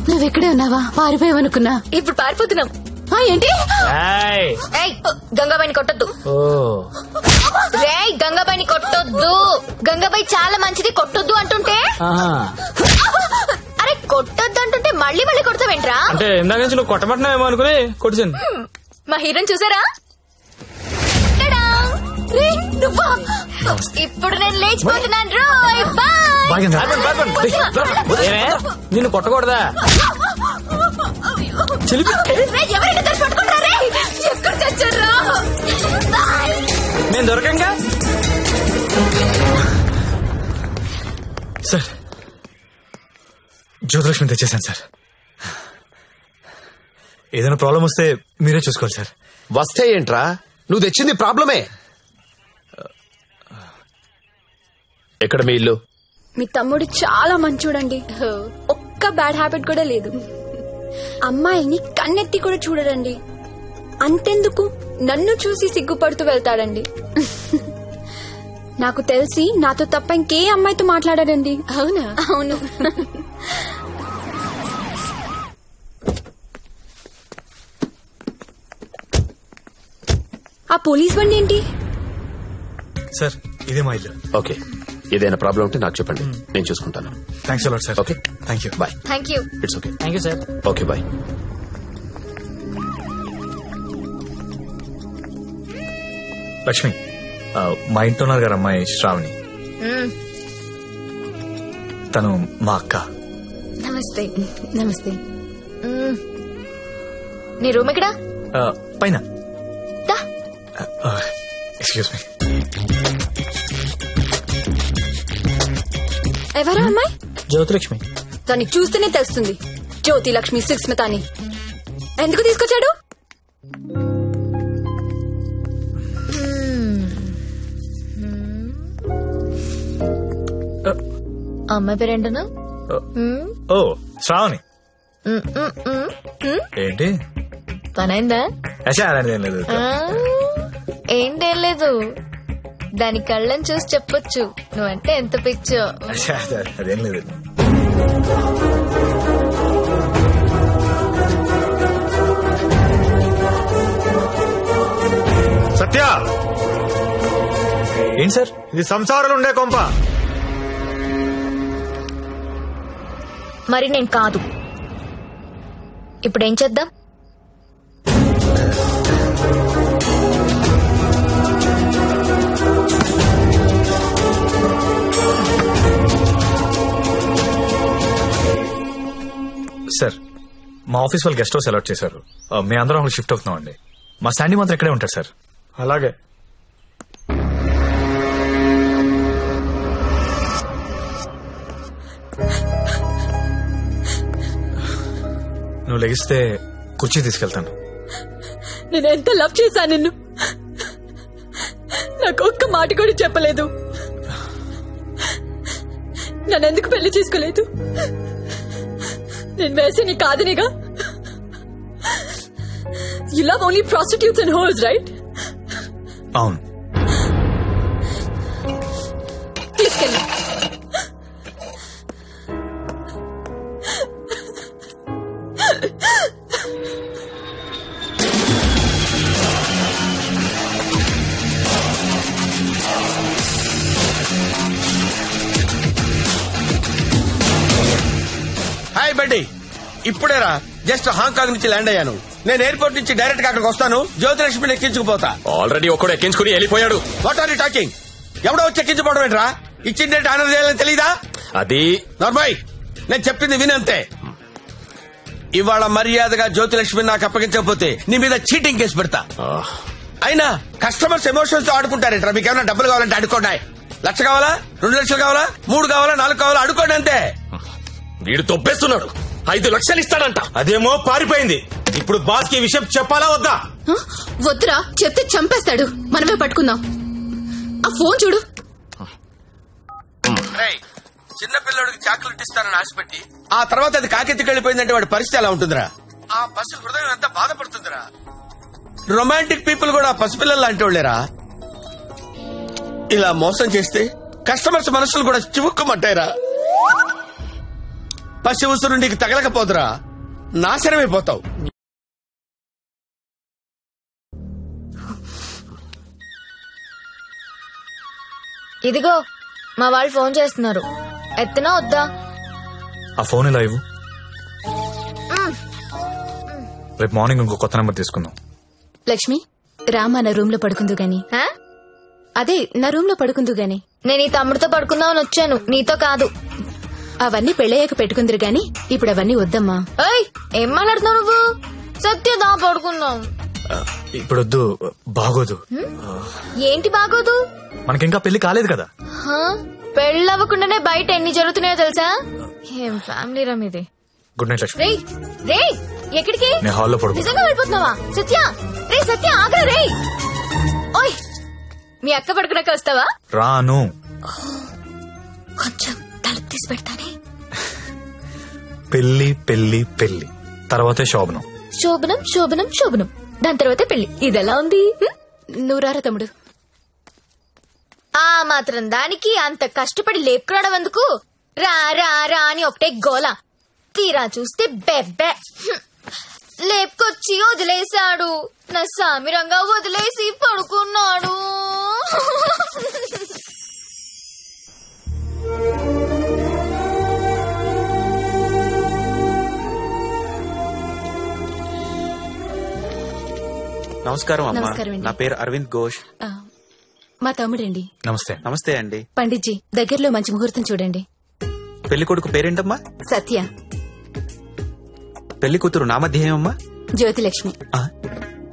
నువ్వెక్కడే ఉన్నావా? పారిపోయావనుకున్నా. ఇప్పుడు పారిపోతున్నాం. ఏంటి? గంగాబాయిని కొట్టొద్దు. రేయ్, గంగాబాయిని కొట్టొద్దు. గంగాబాయి చాలా మంచిది, కొట్టొద్దు అంటుంటే. అరే కొట్టొద్దు అంటుంటే మళ్ళీ మళ్ళీ కొడతావేంట్రా? అంటే ఇందాక నుంచి నువ్వు కొట్టబట్టినావేమో అనుకుని కొట్టింది. మా హీరోని చూసారా? ఇప్పుడు నేను లేచిపోతున్నాను. రోయ్ బాయ్. నిన్ను కొట్టకూడదా? ఎక్కడ చచ్చారా? నేను దొరకంగా. సార్, జ్యోతిలక్ష్మి తెచ్చేసాను సార్. ఏదైనా ప్రాబ్లం వస్తే మీరే చూసుకోవాలి సార్. వస్తే ఏంట్రా, నువ్వు తెచ్చింది ప్రాబ్లమే. ఎక్కడ మీ ఇల్లు? మీ తమ్ముడు చాలా మంచోడండి. ఒక్క బ్యాడ్ హ్యాబిట్ కూడా లేదు. అమ్మాయిని కన్నెత్తి కూడా చూడడండి. అంతెందుకు నన్ను చూసి సిగ్గుపడుతూ వెళ్తాడండి. నాకు తెలిసి నాతో తప్ప ఇంకే అమ్మాయితో మాట్లాడాడండి. అవునా? అవును. ఆ పోలీస్ బండి ఏంటి? సార్, ఇదే మా ఇల్లు. ఓకే, ఏదైనా ప్రాబ్లం ఉంటే నాకు చెప్పండి, నేను చూసుకుంటాను. Thanks a lot sir. Okay, thank you. Bye. Thank you. It's okay. Thank you sir. Okay, bye. Lakshmi, మా ఇంట్లో ఉన్నారు గారు అమ్మాయి శ్రావణి. తను మా అక్క. నమస్తే. నమస్తే. నీ రూమ్ ఎక్కడా? పైన. Excuse me. ఎవరా అమ్మాయి? జ్యోతిలక్ష్మి. దాన్ని చూస్తేనే తెలుస్తుంది. జ్యోతి లక్ష్మి సుస్మిత అని. ఎందుకు తీసుకొచ్చాడు? అమ్మాయి పేరేంటనా? ఓ, శ్రావణి. ఏంటి పనైందా? అలాంటిదేం లేదు. ఏంటేం లేదు, దాని కళ్ళని చూసి చెప్పొచ్చు నువ్వంటే ఎంత పిచ్చో. అదేం లేదు. సత్య, ఏంటి సార్? ఇది సంసారాలు ఉండే కొంప. మరి నేను కాదు. ఇప్పుడేం చేద్దాం? సార్, మా ఆఫీస్ వాళ్ళు గెస్ట్ హౌస్ అలాట్ చేశారు. మేము అందరం అక్కడ షిఫ్ట్ అవుతున్నాం అండి. మా స్టాండీ మాత్రం ఇక్కడే ఉంటారు సార్. అలాగే. నువ్వు లెగిస్తే కుర్చీ తీసుకెళ్తాను. నేను ఎంత లవ్ చేశాను నిన్ను. నాకు ఒక్క మాట కూడా చెప్పలేదు. నన్నెందుకు పెళ్లి చేసుకోలేదు? నేను వేసి నీ కాదనిగా. You love only prostitutes and whores, right? అవును. తీసుకెళ్ళి. హాయ్ బండి, ఇప్పుడేరా జస్ట్ హాంకాంగ్ నుంచి ల్యాండ్ అయ్యాను. నేను ఎయిర్పోర్ట్ నుంచి డైరెక్ట్ గా అక్కడికి వస్తాను. జ్యోతిలక్ష్మిని ఎక్కించుకుపోతా. ఆల్రెడీ ఒకడు ఎక్కించుకుని వెళ్ళిపోయాడు. What are you talking? ఎవడో వచ్చి ఎక్కించుకోవడం ఏంట్రా? ఇచ్చిండే ఆనర్ చేయాలని తెలీదా? అది నార్మల్, నేను చెప్పింది వినంతే. ఇవాళ మర్యాదగా జ్యోతిలక్ష్మిని నాకు అప్పగించకపోతే నీ మీద చీటింగ్ కేసు పెడతా. అయినా కస్టమర్స్ ఎమోషన్స్ తో ఆడుకుంటారేంట్రా? మీకు ఏమైనా డబ్బులు కావాలంటే అడుకోండి. 1,00,000 కావాలా, 2 లక్షలు కావాలా, 3 కావాలా, 4 కావాలా, అడుకోండి అంతే. వీడు తొప్పేస్తున్నాడు. 5 లక్షలు ఇస్తాడంట. అదేమో పారిపోయింది. ఇప్పుడు బాస్ కి విషయం చెప్పాలా వద్దా? వద్దురా, చెప్తే చంపేస్తాడు. మనమే పట్టుకుందాం. ఆ ఫోన్ చూడు. చిన్న పిల్లడికి చాక్లెట్ ఇస్తానని ఆశపెట్టి ఆ తర్వాత అది కాకెత్తికి వెళ్ళిపోయిందంటే వాడి పరిస్థితి ఎలా ఉంటుందిరా? ఆ పసి హృదయం ఎంత బాధపడుతుందిరా? రొమాంటిక్ పీపుల్ కూడా పసిపిల్లలు లాంటి వాళ్ళేరా. ఇలా మోసం చేస్తే కస్టమర్స్ మనసులు కూడా చివుక్కుమంటాయిరా. పసి ఉసురు నీకు తగలకపోదురా, నాశనమైపోతావు. ఇదిగో మా వాళ్ళు ఫోన్ చేస్తున్నారు, ఎత్తనా వద్దా? ఆ ఫోన్ ఇలా ఇవ్వు. రేపు మార్నింగ్ ఇంకో కొత్త నెంబర్ తీసుకుందాం. లక్ష్మి రామా నా రూమ్ లో పడుకుందు గాని. హా? అదే నా రూమ్ లో పడుకుందు గాని. నేను ఈ తమ్ముడితో పడుకుందామని వచ్చాను, నీతో కాదు. అవన్నీ పెళ్ళయ్యాక పెట్టుకుందరు గాని ఇప్పుడు అవన్నీ వద్దమ్మా. ఏయ్, ఏం మాట్లాడుతున్నావు నువ్వు? సత్యదా పడుకుందాం. ఇప్పుడు వద్దు, బాగోదు. ఏంటి బాగోదు? మనకింకా పెళ్లి కాలేదు కదా. పెళ్ళవ్వకుండానే బయట ఎన్ని జరుగుతున్నాయో తెలుసా? ఏం ఫ్యామిలీ రమ్ ఇది. Good night Lakshmi. రేయ్ రేయ్, ఎక్కడికి? నేను హాల్లో పడుకో. నిజంగా వెళ్ళిపోతున్నావా? సత్య రే, సత్య ఆగ్రా రే. ఓయ్, మీ అక్క పడుకున్నాక వస్తావా? రాను. కొంచెం తలుపు తీసి పెడతానే. పెళ్లి పెళ్లి పెళ్లి తర్వాతే శోభనం. శోభనం శోభనం శోభనం, దాని తర్వాత పెళ్లి. ఇదెలా ఉంది? నువ్వు రారా తమ్ముడు. ఆ మాత్రం దానికి అంత కష్టపడి లేపుకురావడం ఎందుకు? రా రా రా అని ఒకటే గోల. తీరా చూస్తే బెబ్బె. లేపుకొచ్చి వదిలేశాడు, నా సామిరంగా వదిలేసి పడుకున్నాడు. నమస్కారం అమ్మా, నమస్కారం అండి. నా పేరు అరవింద్ ఘోష్. మా తమ్ముడండి. నమస్తే. నమస్తే అండి. పండిట్జీ దగ్గరలో మంచి ముహూర్తం చూడండి. పెళ్లి కొడుకు పేరేంటమ్మా? సత్య. పెళ్లి కూతురు నామధ్యేయమ్మా? జ్యోతిలక్ష్మి.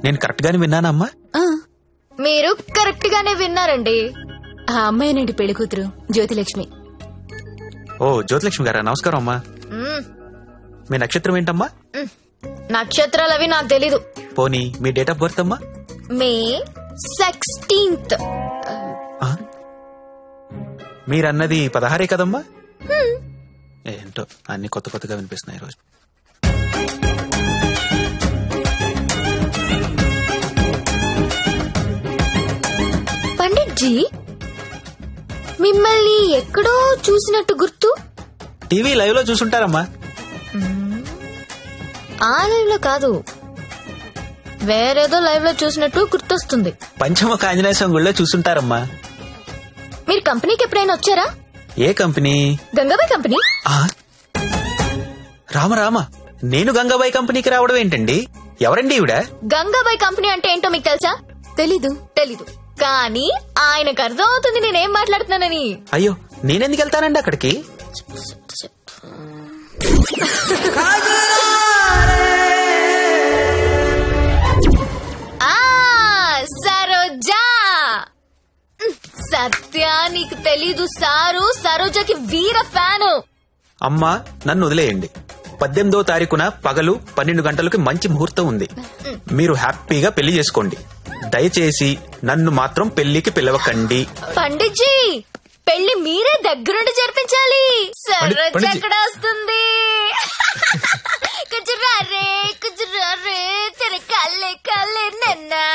నేను కరెక్ట్ గానే విన్నానమ్మా? మీరు కరెక్ట్ గానే విన్నారండి. ఆ అమ్మాయినండి పెళ్లి కూతురు జ్యోతిలక్ష్మి. ఓ జ్యోతిలక్ష్మి గారా, నమస్కారం అమ్మా. మీ నక్షత్రం ఏంటమ్మా? నక్షత్రాలు అవి నాకు తెలీదు. పోనీ మీ డేట్ ఆఫ్ బర్త్ అమ్మా? మే 16th. మీరన్నది 16 కదమ్మా? ఏంటో అన్ని కొత్త కొత్తగా వినిపిస్తున్నాయి ఈరోజు. పండిట్జీ, మిమ్మల్ని ఎక్కడో చూసినట్టు గుర్తు. టీవీ లైవ్ లో చూసుంటారమ్మా. ఆ లైవ్ లో కాదు, వేరేదో లైవ్ లో చూసినట్టు గుర్తొస్తుంది. పంచముఖ ఆంజనేయ స్వామి గుళ్ళో చూసుంటారమ్మా. మీరు కంపెనీకి ఎప్పుడైనా వచ్చారా? ఏ కంపెనీ? గంగాబాయ్ కంపెనీ. రామ రామ, నేను గంగాబాయ్ కంపెనీకి రావడం ఏంటండి? ఎవరండి ఈవిడ? గంగాబాయ్ కంపెనీ అంటే ఏంటో మీకు తెలుసా? తెలీదు. తెలీదు, కానీ ఆయనకు అర్థం అవుతుంది నేనేం మాట్లాడుతున్నానని. అయ్యో, నేనెందుకు వెళ్తానండి అక్కడికి? సరోజా. సత్య, నీకు తెలీదు, సారు సరోజకి వీర ఫ్యాను. అమ్మా, నన్ను వదిలేయండి. 18వ తారీఖున పగలు 12 గంటలకి మంచి ముహూర్తం ఉంది. మీరు హ్యాపీగా పెళ్లి చేసుకోండి. దయచేసి నన్ను మాత్రం పెళ్లికి పిలవకండి. పండిట్జీ, పెళ్లి మీరే దగ్గరుండి జరిపించాలి. సరోజ ఎక్కడ వస్తుంది? కుజురా రే తెర కల్లే కల్లే నన్నా.